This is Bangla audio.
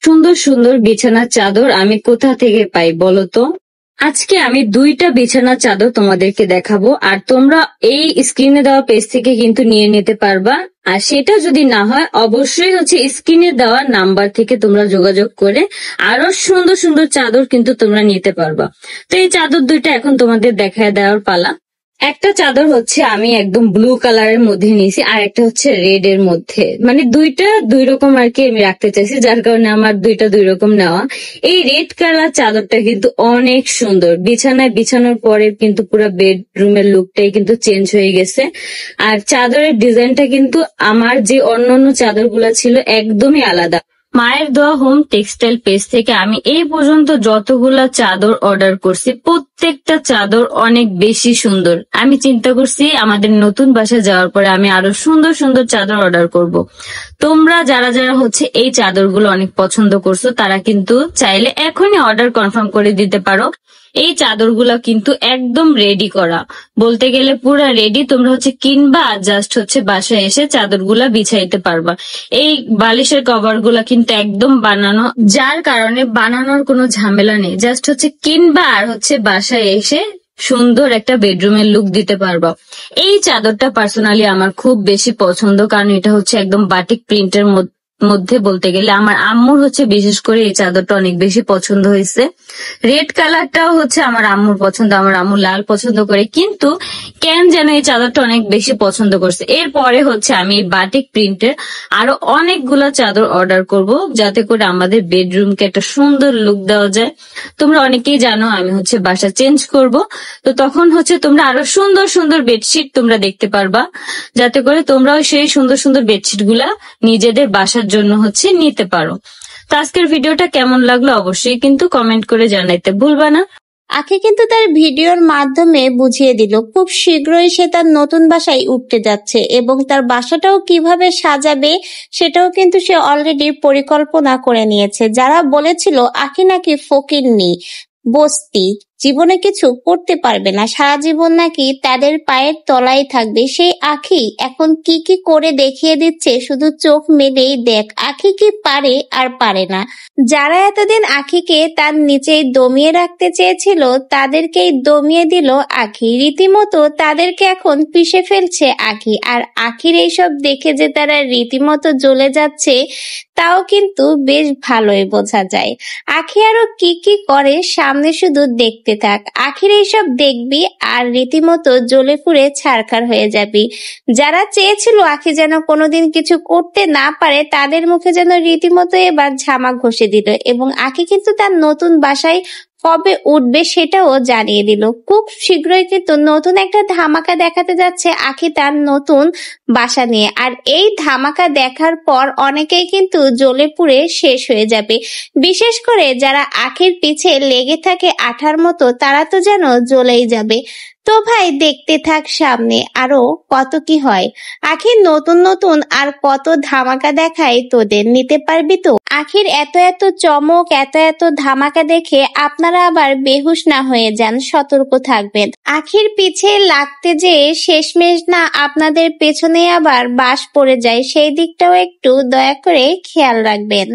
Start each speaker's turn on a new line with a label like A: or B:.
A: সুন্দর সুন্দর বিছানার চাদর আমি কোথা থেকে পাই বলো তো? আজকে আমি 2টা বিছানার চাদর তোমাদেরকে দেখাবো, আর তোমরা এই স্ক্রিনে দেওয়া পেজ থেকে কিন্তু নিয়ে নিতে পারবা। আর সেটা যদি না হয় অবশ্যই স্ক্রিনে দেওয়া নাম্বার থেকে তোমরা যোগাযোগ করে আরো সুন্দর সুন্দর চাদর কিন্তু তোমরা নিতে পারবা। তো এই চাদর 2টা এখন তোমাদের দেখায় দেওয়ার পালা। একটা চাদর আমি একদম ব্লু কালারের মধ্যে নিয়েছি, আর একটা রেড এর মধ্যে, মানে 2টা 2 রকম আর কি আমি রাখতে চাইছি, যার কারণে আমার 2টা 2 রকম নেওয়া। এই রেড কালার চাদরটা কিন্তু অনেক সুন্দর, বিছানায় বিছানোর পরে কিন্তু পুরো বেডরুমের লুকটাই কিন্তু চেঞ্জ হয়ে গেছে। আর চাদরের ডিজাইনটা কিন্তু আমার যে অন্যান্য চাদরগুলা ছিল একদমই আলাদা। মায়ের দোয়া হোম টেক্সটাইল পেজ থেকে আমি এই পর্যন্ত যতগুলা চাদর অর্ডার করছি প্রত্যেকটা চাদর অনেক বেশি সুন্দর। আমি চিন্তা করছি আমাদের নতুন বাসায় যাওয়ার পরে আমি আরো সুন্দর সুন্দর চাদর অর্ডার করব। তোমরা যারা যারা এই চাদরগুলো অনেক পছন্দ করছো তারা কিন্তু চাইলে এখনই অর্ডার কনফার্ম করে দিতে পারো। এই চাদরগুলা কিন্তু একদম রেডি করা, বলতে গেলে পুরা রেডি। তোমরা কিনবা, জাস্ট বাসায় এসে চাদরগুলা বিছাইতে পারবা। এই বালিশের কভার গুলা কিন্তু একদম বানানো, যার কারণে বানানোর কোনো ঝামেলা নেই। জাস্ট কিনবা আর বাসায় এসে সুন্দর একটা বেডরুমের লুক দিতে পারবা। এই চাদরটা পার্সোনালি আমার খুব বেশি পছন্দ, কারণ এটা একদম বাটিক প্রিন্টের মধ্যে, বলতে গেলে আমার আম্মুর বিশেষ করে এই চাদরটা অনেক বেশি পছন্দ হয়েছে। রেড কালারটাও আমার আম্মুর পছন্দ, আমার আম্মু লাল পছন্দ করে, কিন্তু কেন যেন এই চাদরটা অনেক বেশি পছন্দ করছে। এরপরে আমি বাটিক প্রিন্টের আরো অনেকগুলা চাদর অর্ডার করব, যাতে করে আমাদের বেডরুমকে একটা সুন্দর লুক দেওয়া যায়। তোমরা অনেকেই জানো আমি বাসা চেঞ্জ করব, তো তখন তোমরা আরো সুন্দর সুন্দর বেডশিট তোমরা দেখতে পারবা, যাতে করে তোমরাও সেই সুন্দর সুন্দর বেডশিট গুলা নিজেদের বাসার জন্য নিতে পারো। তো আজকের ভিডিওটা কেমন লাগলো অবশ্যই কিন্তু কমেন্ট করে জানাইতে ভুলবা না।
B: আখি কিন্তু তার ভিডিওর মাধ্যমে বুঝিয়ে দিল খুব শীঘ্রই সে তার নতুন বাসায় উঠতে যাচ্ছে, এবং তার বাসাটাও কিভাবে সাজাবে সেটাও কিন্তু সে অলরেডি পরিকল্পনা করে নিয়েছে। যারা বলেছিল আখি নাকি ফকিন্নি, বস্তি, জীবনে কিছু করতে পারবে না, সারা জীবন নাকি তাদের পায়ের তলায় থাকবে, সেই আখি এখন কি কি করে দেখিয়ে দিচ্ছে, শুধু চোখ মেলেই দেখ আখি কি পারে আর পারে না। যারা এতদিন আখিকে তার নিচেই দমিয়ে রাখতে চেয়েছিল তাদেরকেই দমিয়ে দিল আখি, রীতিমতো তাদেরকে এখন পিষে ফেলছে আখি। আর আখির এইসব দেখে যে তারা রীতিমতো জ্বলে যাচ্ছে তাও কিন্তু বেশ ভালোই বোঝা যায়। আখি আরো কি কি করে সামনে শুধু দেখতে থাক, আখির এইসব দেখবি আর রীতিমতো জ্বলে পুড়ে ছারখার হয়ে যাবি। যারা চেয়েছিল আখি যেন কোনোদিন কিছু করতে না পারে তাদের মুখে যেন রীতিমতো এবার ঝামা ঘষে দিল, এবং আখি কিন্তু তার নতুন বাসায় কবে উঠবে সেটাও জানিয়ে দিল। খুব শীঘ্রই কিন্তু নতুন একটা ধামাকা দেখাতে যাচ্ছে আখি তার নতুন বাসা নিয়ে, আর এই ধামাকা দেখার পর অনেকেই কিন্তু জ্বলে পুড়ে শেষ হয়ে যাবে। বিশেষ করে যারা আখির পিছে লেগে থাকে আঠার মতো তারা তো যেন জ্বলেই যাবে। তো ভাই দেখতে থাক সামনে আরো কত কি হয়। আখির নতুন নতুন আর কত ধামাকা দেখায় তোদের, নিতে পারবি তো? আখির এত এত চমক, এত এত ধামাকা দেখে আপনারা আবার বেহুশ না হয়ে যান, সতর্ক থাকবেন। আখির পিছে লাগতে যে শেষমেশ না আপনাদের পেছনে আবার বাস পড়ে যায়, সেই দিকটাও একটু দয়া করে খেয়াল রাখবেন।